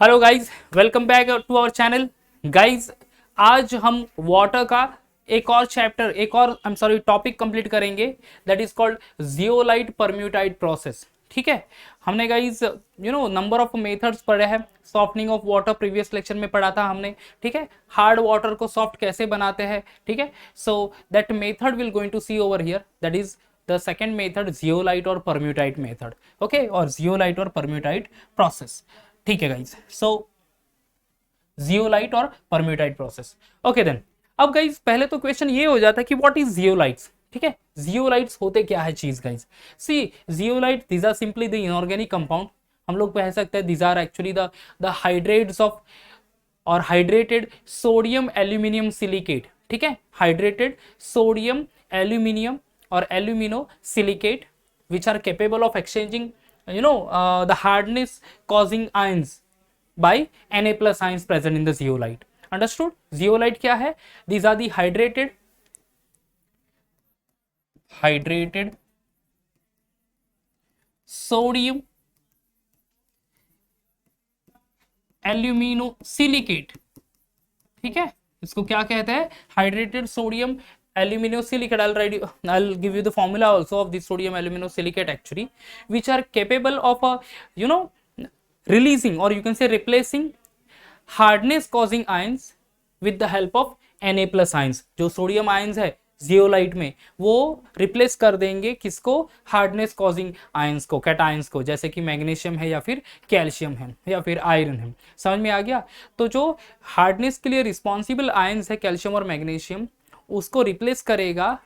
Hello guys, welcome back to our channel. Guys, आज हम water का एक और चैप्टर, एक और टॉपिक कंप्लीट करेंगे। That is called zeolite permutit process. ठीक है, हमने गाइज नंबर ऑफ मेथड्स पढ़े हैं। Softening of water previous lecture में पढ़ा था हमने। ठीक है, हार्ड वाटर को सॉफ्ट कैसे बनाते हैं। ठीक है, so that method will going to see over here. That is the second method, zeolite और परम्यूटाइड मेथड। ओके, और जियोलाइट और परम्यूटाइड प्रोसेस। ठीक है गाइज, सो जियोलाइट और परम्यूटाइड प्रोसेस। ओके देन, अब गाइज पहले तो क्वेश्चन ये हो जाता है कि व्हाट इज जियोलाइट्स। ठीक है, जियोलाइट्स होते क्या है चीज guys. See, zeolite these are simply the inorganic compound. हम लोग कह सकते हैं these are actually the hydrates of और हाइड्रेटेड सोडियम एल्यूमिनियम सिलिकेट। ठीक है, हाइड्रेटेड सोडियम एल्यूमिनियम और alumino silicate which are capable of exchanging the hardness causing ions by Na plus ions present in the zeolite. Understood? Zeolite क्या है? These are the hydrated sodium alumino silicate. ठीक है, इसको क्या कहते हैं? Hydrated sodium aluminosilicate. I'll give you the formula also of this sodium aluminosilicate actually, which are capable of you know releasing, or you can say replacing, hardness causing ions with the help of Na plus ions. जो sodium ions है zeolite में, वो replace कर देंगे किसको? Hardness causing ions को, cations को, जैसे कि मैग्नीशियम है या फिर कैल्शियम है या फिर आयरन है। समझ में आ गया? तो जो हार्डनेस के लिए रिस्पॉन्सिबल आयंस है कैल्शियम और मैग्नीशियम, उसको रिप्लेस करेगा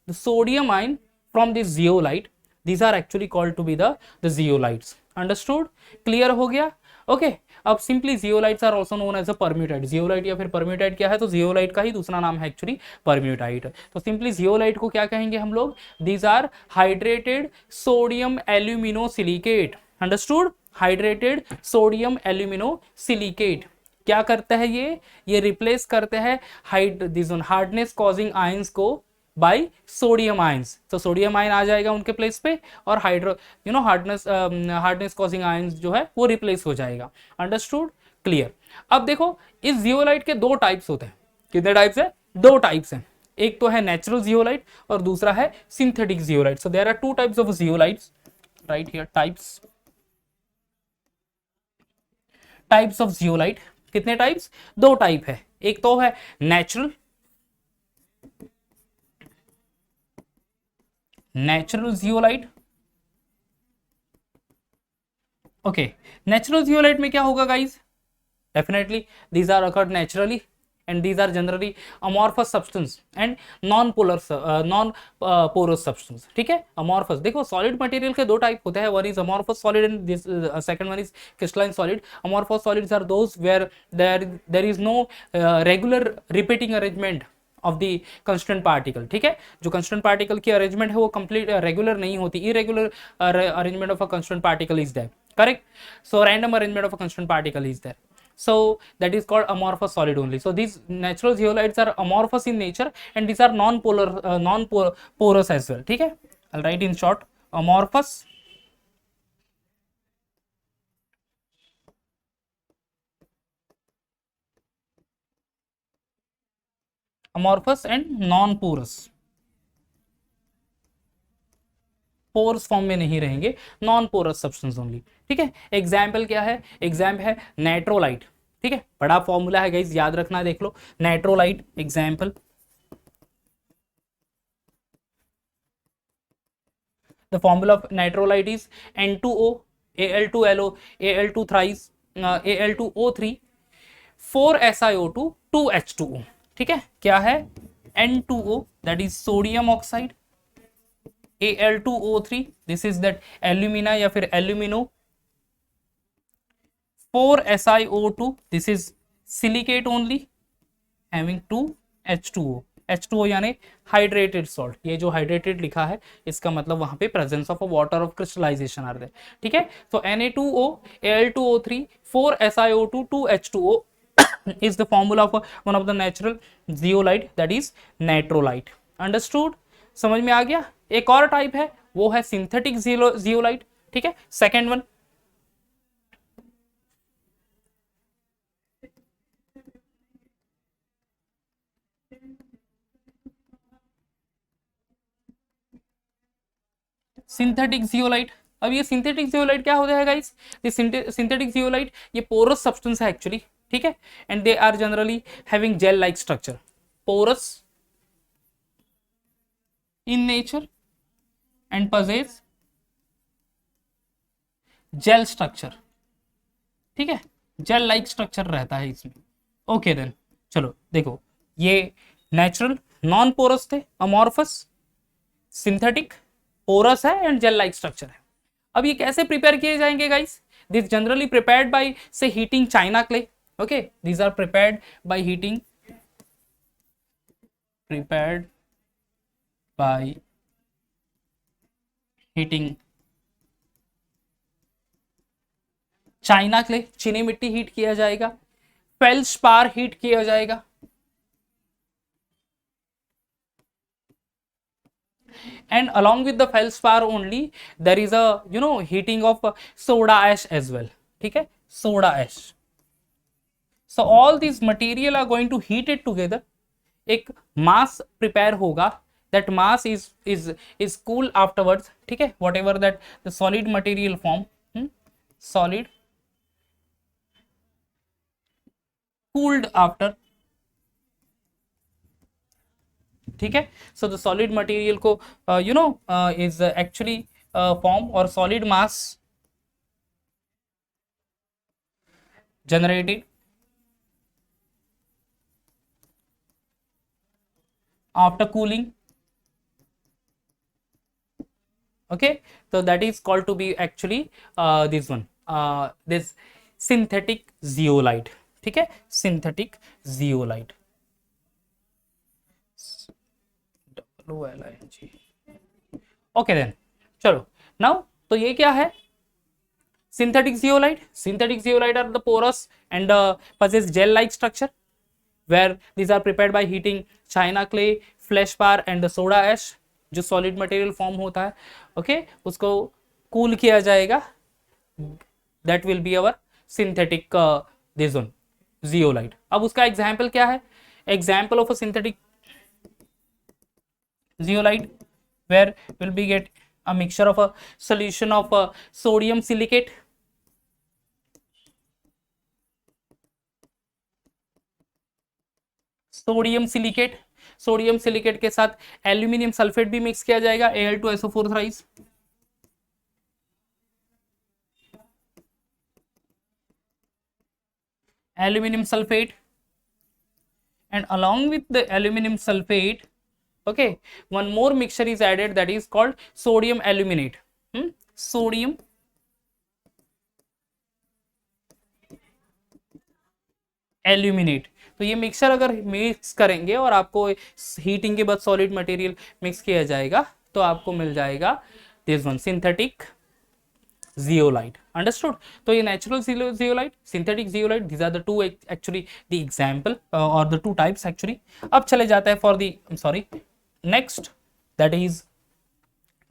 sodium ion from this zeolite. These are actually called to be the zeolites. Understood? Clear हो गया? ओके, अब simply zeolites are also known as a permutit. Zeolite या फिर परम्यूटाइड क्या है? तो जियोलाइट का ही दूसरा नाम है एक्चुअली परम्यूटाइड। तो सिंपली जियोलाइट को क्या कहेंगे हम लोग? These are hydrated sodium alumino silicate. Understood? Hydrated sodium alumino silicate क्या करता है? ये रिप्लेस करते हैं हार्डनेस कॉजिंग आयंस को बाय सोडियम आयंस। तो सोडियम आयन आ जाएगा उनके प्लेस पे और हार्डनेस कॉजिंग आयंस जो है वो रिप्लेस हो जाएगा। अंडरस्टूड? क्लियर? अब देखो, इस जियोलाइट के दो टाइप्स होते हैं। कितने टाइप्स है? दो टाइप्स हैं। एक तो है नेचुरल जियोलाइट और दूसरा है synthetic zeolite. So there are two types of zeolites right here. Types of zeolite. कितने टाइप्स? दो टाइप है। एक तो है natural zeolite. Okay, natural zeolite में क्या होगा guys? Definitely these are occurred naturally and these are generally amorphous substance and non porous substance. ठीक है, amorphous, देखो सॉलिड मटेरियल के दो टाइप होते हैं। One is amorphous solid and this second one is crystalline solid. Amorphous solids are those where there is no regular repeating arrangement of the constant particle. ठीक है, जो कंस्टेंट पार्टिकल की arrangement है वो कंप्लीट रेगुलर नहीं होती। Irregular arrangement of a constant particle is there. Correct? So random arrangement of a constant particle is there. So that is called amorphous solid only. So these natural zeolites are amorphous in nature and these are non-porous as well. ठीक है, I'll write in short amorphous and non-porous. Pores form में नहीं रहेंगे, non porous substance only. ठीक है, example क्या है? Example है नाइट्रोलाइट। ठीक है, बड़ा फॉर्मूला है गाइस, याद रखना। देख लो, natrolite example, the formula of natrolite is N2O Al2LO Al2 thrice Al2O3 4SiO2 2H2O। ठीक है, क्या है? N2O that is sodium oxide, Al2O3 this is that alumina या फिर alumino, 4SiO2 this is silicate only having 2H2O। H2O यानी hydrated salt. ये जो hydrated लिखा है इसका मतलब वहां पे presence of a water of crystallization are there. ठीक है, तो Na2O Al2O3 4SiO2 2H2O is the formula of one of the natural zeolite, that is natrolite. Understood? समझ में आ गया? एक और टाइप है, वो है सिंथेटिक जियोलाइट। ठीक है, सेकेंड वन सिंथेटिक जियोलाइट। अब ये सिंथेटिक जियोलाइट क्या होता है गाइस? ये सिंथेटिक जियोलाइट ये पोरस सब्सटेंस है एक्चुअली, ठीक है, and they are generally having gel like structure, porous in nature and possess gel structure, ठीक है, जेल लाइक स्ट्रक्चर रहता है इसमें। ओके देन चलो देखो, ये नेचुरल नॉन पोरस थे, अमॉर्फस, सिंथेटिक, पोरस है एंड जेल लाइक स्ट्रक्चर है। अब ये कैसे प्रिपेयर किए जाएंगे guys? This generally prepared by say heating china clay. Okay, these are prepared by heating, prepared by heating china clay, चीनी मिट्टी हीट किया जाएगा, फेल्सपार हीट किया जाएगा, and along with the feldspar only there is a heating of soda ash as well, ठीक है, soda ash. So all these material are going to heat it together, एक mass prepare होगा, that mass is cool afterwards, ठीक है, whatever that the solid material form, solid cooled after, ठीक है. So the solid material को is actually form और solid mass generated after cooling. Okay, so that is called to be actually this one, this synthetic zeolite, ठीक है, synthetic zeolite. Okay then चलो now, तो ये क्या है? synthetic zeolite. Synthetic zeolite are the porous and possess gel like structure where these are prepared by heating china clay, feldspar and the soda ash, जो solid material form होता है, okay, उसको cool किया जाएगा, that will be our synthetic this one zeolite. अब उसका example क्या है? Example of a synthetic zeolite where will be get a mixture of a solution of sodium silicate, sodium silicate के साथ एल्यूमिनियम सल्फेट भी mix किया जाएगा, Al2SO4 thrice, aluminum sulfate, and along with the aluminum sulfate, okay, one more mixture is added, that is called sodium aluminate. Sodium aluminate. तो ये mixture अगर mix करेंगे और आपको हीटिंग के बाद सॉलिड मटेरियल मिक्स किया जाएगा तो आपको मिल जाएगा this one synthetic zeolite. Understood? तो ये natural zeolite, synthetic zeolite, these are the two actually the example और द टू टाइप्स एक्चुअली. अब चले जाते हैं for the next, that is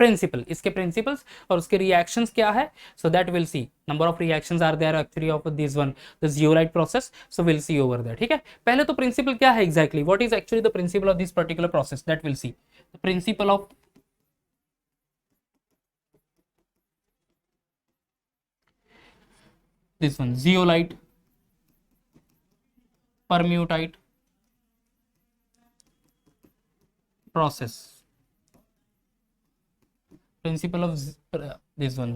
principle. इसके प्रिंसिपल्स और उसके रिएक्शंस क्या है, so that will see. Number of reactions are there actually of this one, the zeolite process, so will see over there. ठीक है, पहले तो प्रिंसिपल क्या है exactly, what is actually the principal of this particular process, that will C. The principle of this one zeolite permutate process, principle of this one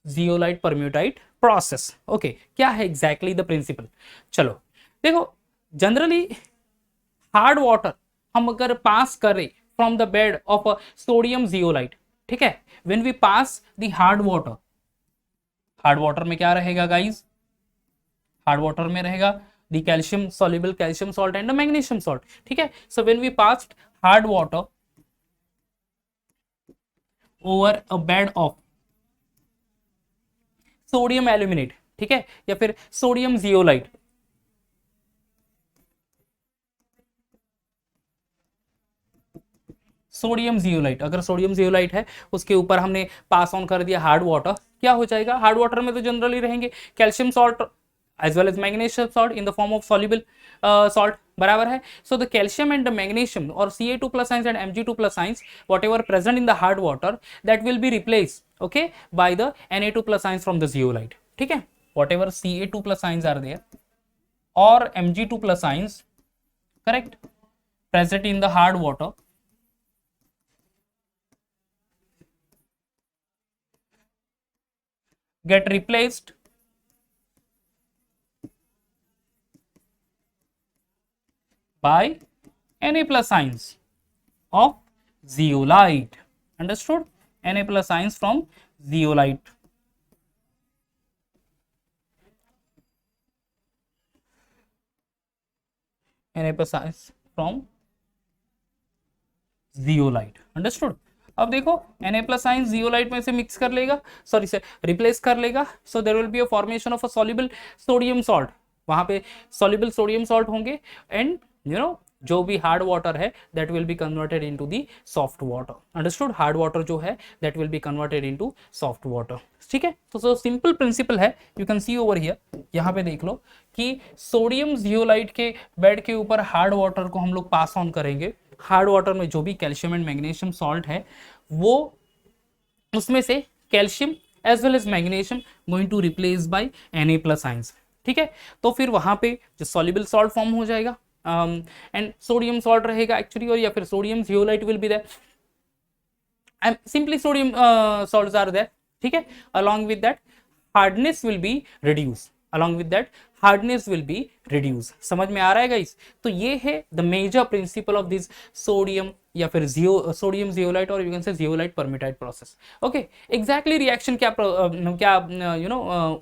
zeolite permutate process. okay, क्या है exactly the principle? चलो देखो, generally hard water हम अगर pass करें from the bed of a sodium zeolite, ठीक है, when we pass the hard water, hard water में क्या रहेगा गाइस, हार्ड वाटर में रहेगा the calcium soluble calcium salt and the magnesium salt. ठीक है, so when we passed hard water over a bed of sodium aluminate, ठीक है, या फिर सोडियम जियोलाइट, सोडियम जियोलाइट, अगर सोडियम जियोलाइट है उसके ऊपर हमने पास ऑन कर दिया हार्ड वाटर, क्या हो जाएगा, हार्ड वाटर में तो जनरली रहेंगे calcium salt as well as magnesium salt in the form of soluble salt, बराबर है. So the calcium and the magnesium और Ca2 plus ions and Mg2 plus ions whatever present in the hard water that will be replaced, okay, by the Na2 plus ions from the zeolite. ठीक है, whatever Ca2 plus ions are there or Mg2 plus ions, correct, present in the hard water get replaced by Na plus ions of zeolite. Understood? Na plus ions from zeolite. Na plus ions from zeolite. Understood? अब देखो Na plus ions zeolite में से mix कर लेगा, sorry से replace कर लेगा. So there will be a formation of a soluble sodium salt. वहां पे सॉल्युबल सोडियम सॉल्ट होंगे एंड जो भी हार्ड वाटर है that will be converted into the soft water. Understood? Hard water जो है that will be converted into soft water. ठीक है, तो सिंपल प्रिंसिपल है. You can see over here, यहाँ पे देख लो कि सोडियम जियोलाइट के बेड के ऊपर हार्ड वाटर को हम लोग पास ऑन करेंगे. हार्ड वाटर में जो भी कैल्शियम एंड मैग्नीशियम सॉल्ट है वो उसमें से calcium as well as magnesium going to replace by Na plus ions. ठीक है, तो फिर वहां पे जो सॉल्युबल सॉल्ट फॉर्म हो जाएगा एंड सोडियम सॉल्ट रहेगा एक्चुअली, और या फिर sodium zeolite will be there and simply sodium salts are there. ठीक है, along with that hardness will be reduced. along with that hardness will be reduced. समझ में आ रहा है गाइस? तो ये है the major principle of this sodium या फिर सोडियम जियोलाइट और you can say zeolite permutit process. Okay, exactly reaction क्या क्या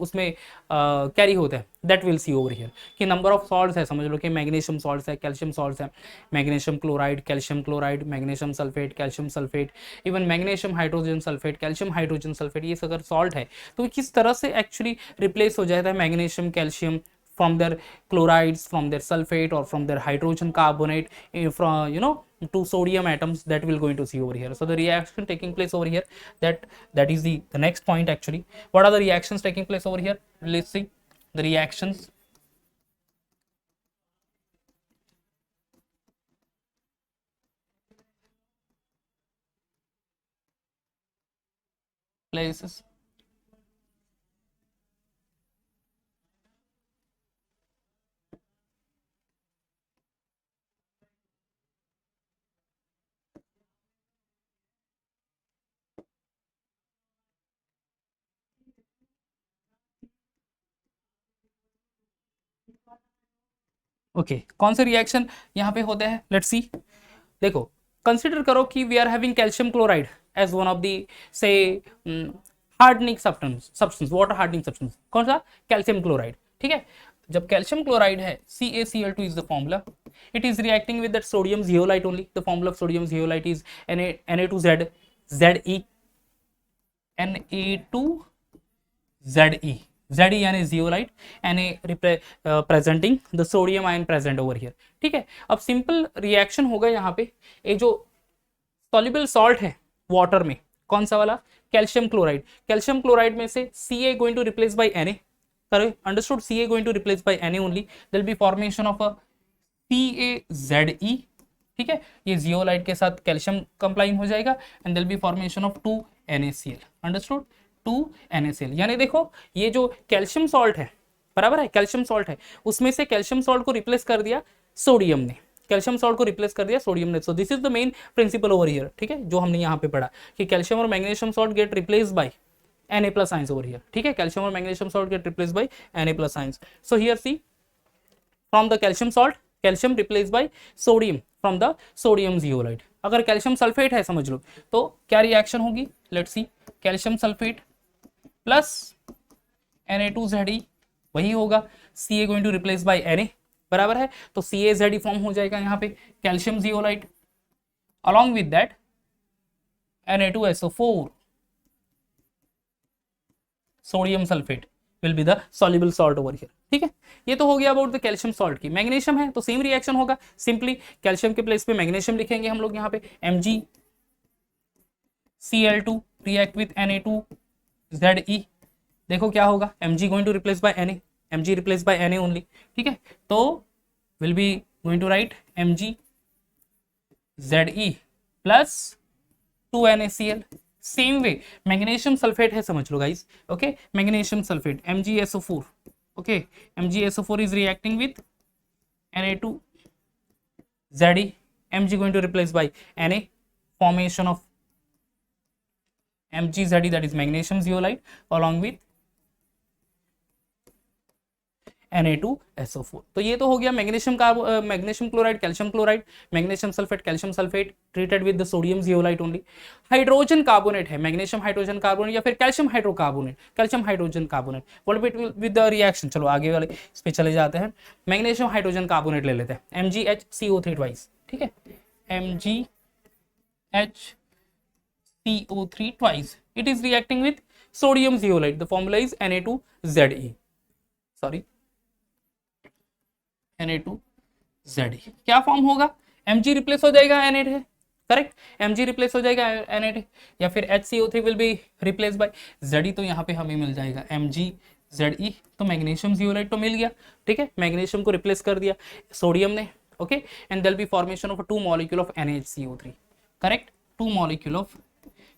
उसमें कैरी होता है that will see over here. कि नंबर ऑफ सॉल्ट्स है, समझ लो कि मैग्नीशियम सॉल्ट्स है, कैल्शियम सॉल्ट्स है, magnesium chloride, calcium chloride, magnesium sulphate, calcium sulphate, even magnesium hydrogen sulphate, calcium hydrogen sulphate, ये अगर सॉल्ट है तो किस तरह से एक्चुअली रिप्लेस हो जाता है magnesium calcium from their chlorides, from their sulfate or from their hydrogen carbonate, from to sodium atoms, that we'll going to see over here. So the reaction taking place over here, that is the next point actually. What are the reactions taking place over here? Let's see the reactions. Places. Okay, कौन से reaction यहाँ पे होते हैं? Let's see. देखो, consider करो कि we are having calcium chloride as one of the say hardening substance, water hardening substance. कौन सा? Calcium chloride. ठीक है, जब कैल्शियम क्लोराइड है CaCl2 is the formula. It is reacting with that sodium zeolite only. The formula of sodium zeolite is Na2Z Ze Na2Ze Ze यानी zeolite, Na presenting the sodium ion present over here. ठीक है, अब simple reaction होगा यहाँ पे. ये जो soluble salt है वाटर में, कौन सा वाला? Calcium chloride. कैल्शियम क्लोराइड में से Ca going to replace by Na. Correct? Understood? Ca going to replace by Na only. There will be formation of a CaZe. ठीक है, ये जियोलाइट के साथ कैल्शियम कंप्लाइन हो जाएगा and there will be formation of 2 NaCl. Understood? 2 NaCl. यानी देखो ये जो कैल्शियम सॉल्ट है, बराबर है, कैल्शियम सॉल्ट है, उसमें से कैल्शियम सॉल्ट को रिप्लेस कर दिया सोडियम ने. कैल्शियम सॉल्ट को रिप्लेस कर दिया सोडियम ने. So this is the main principle over here. ठीक है, जो हमने यहाँ पे पढ़ा कि कैल्शियम और magnesium salt get replace by Na plus ions over here. ठीक है, कैल्शियम और magnesium salt get replace by Na plus ions. So here see, from the calcium salt calcium replace by sodium from the sodium zeolite. अगर calcium sulphate है समझ लो तो क्या reaction होगी? Let's see. Calcium sulphate plus Na2Ze वही होगा. Ca going to replace by Na, बराबर है, तो CaZe फॉर्म हो जाएगा यहाँ पे calcium zeolite. Along with that Na2SO4 sodium sulphate will be the soluble salt over here. ठीक है, ये तो हो गया अबाउट द कैल्शियम सॉल्ट की. मैग्नीशियम है तो सेम रिएक्शन होगा. सिंपली कैल्शियम के प्लेस पे मैग्नीशियम लिखेंगे हम लोग यहाँ पे. MgCl2 react with Na2Ze. देखो क्या होगा? Mg going to replace by Na, Mg replace by Na only. ठीक है, तो will be going to write MgZe plus 2NaCl. Same way magnesium sulphate है, समझ लो guys, okay, magnesium sulphate MgSO4, okay, MgSO4 is reacting with Na2Ze. Mg going to replace by Na, formation of MgZe, that is magnesium zeolite, along with Na2SO4. तो ये तो हो गया magnesium chloride, calcium chloride, magnesium sulphate, calcium sulphate treated with the sodium zeolite only. Hydrogen carbonate है, magnesium hydrogen carbonate या फिर calcium hydrocarbonate, calcium hydrogen carbonate. What with the reaction, चलो आगे वाले इस पे चले जाते हैं. मैग्नीशियम हाइड्रोजन कार्बोनेट ले लेते हैं, MgHCO3 ट्वाइस, ठीक है, MgHCO3 twice. It is reacting with sodium zeolite. The formula is Na2Ze, sorry Na2Ze. क्या फॉर्म होगा, Mg रिप्लेस हो जाएगा Na है, करेक्ट, Mg रिप्लेस हो जाएगा Na या फिर HCO3 will be replace by Ze. तो यहाँ पे हमें मिल जाएगा MgZe. तो मैग्नीशियम जियोलाइट तो मिल गया, ठीक है, मैग्नीशियम को रिप्लेस कर दिया सोडियम ने, okay, and there be formation of 2 molecule of NaHCO3, correct, 2 molecule of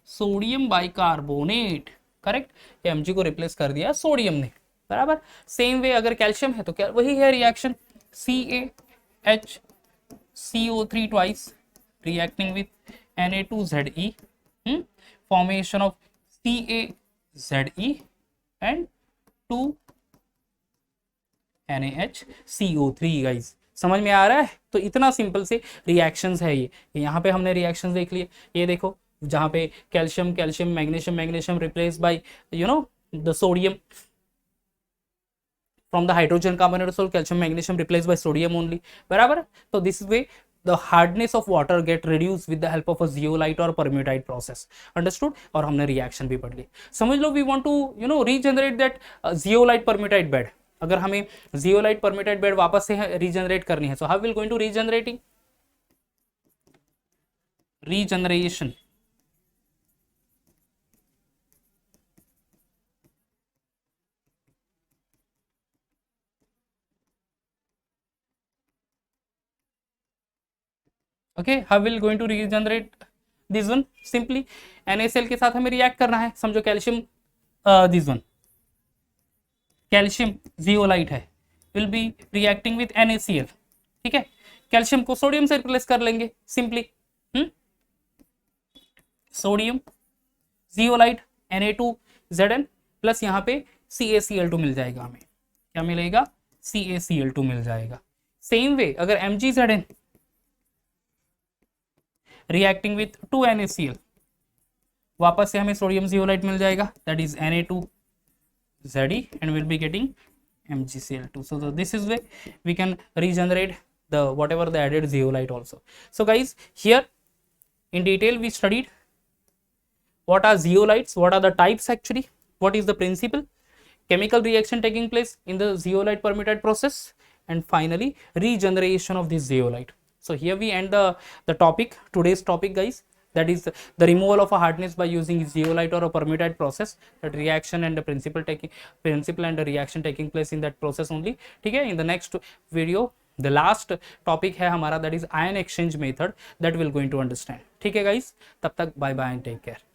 sodium bicarbonate, correct. Mg को रिप्लेस कर दिया सोडियम ने, बराबर. सेम वे अगर कैल्शियम है तो क्या वही है reaction, CaHCO3 twice reacting with Na2Ze, formation of CaZe and 2 NaHCO3. Guys समझ में आ रहा है. तो इतना सिंपल से रिएक्शंस है ये यहाँ पे हमने रिएक्शंस देख लिए. ये देखो जहाँ पे calcium calcium magnesium magnesium replace by the sodium from the hydrogen carbon aerosol, calcium magnesium replaced by sodium only, बराबर. तो this way the hardness of water get reduced with the help of a zeolite or permutate process, understood. और हमने reaction भी पढ़ ली. समझ लो we want to regenerate that zeolite permutate bed. अगर हमें zeolite permutate bed वापस से regenerate करनी है, so how will going to regeneration. Okay, how will going to regenerate this one, simply NaCl के साथ हमें रिएक्ट करना है. समझो calcium this one calcium zeolite है, will be reacting with NaCl, ठीक है. कैल्शियम को सोडियम से रिप्लेस कर लेंगे simply, sodium zeolite Na2Zn plus यहाँ पे CaCl2 मिल जाएगा. हमें क्या मिलेगा, CaCl2 मिल जाएगा. सेम वे अगर MgZn रिएक्टिंग विथ 2 NaCl, वापस से हमें सोडियम जियोलाइट मिल जाएगा, that is Na2Ze and we'll be getting MgCl2. So this is way we can regenerate the whatever the added zeolite also. So guys, here in detail we studied what are zeolites, what are the types actually, what is the principle, chemical reaction taking place in the zeolite permutate process, and finally regeneration of this zeolite. So here we end the topic, today's topic guys, that is the removal of a hardness by using zeolite or a permutate process, that reaction and the principle and the reaction taking place in that process only, ठीक है. In the next video the last topic है हमारा, that is ion exchange method, that will going to understand, ठीक है guys. तब तक bye bye and take care.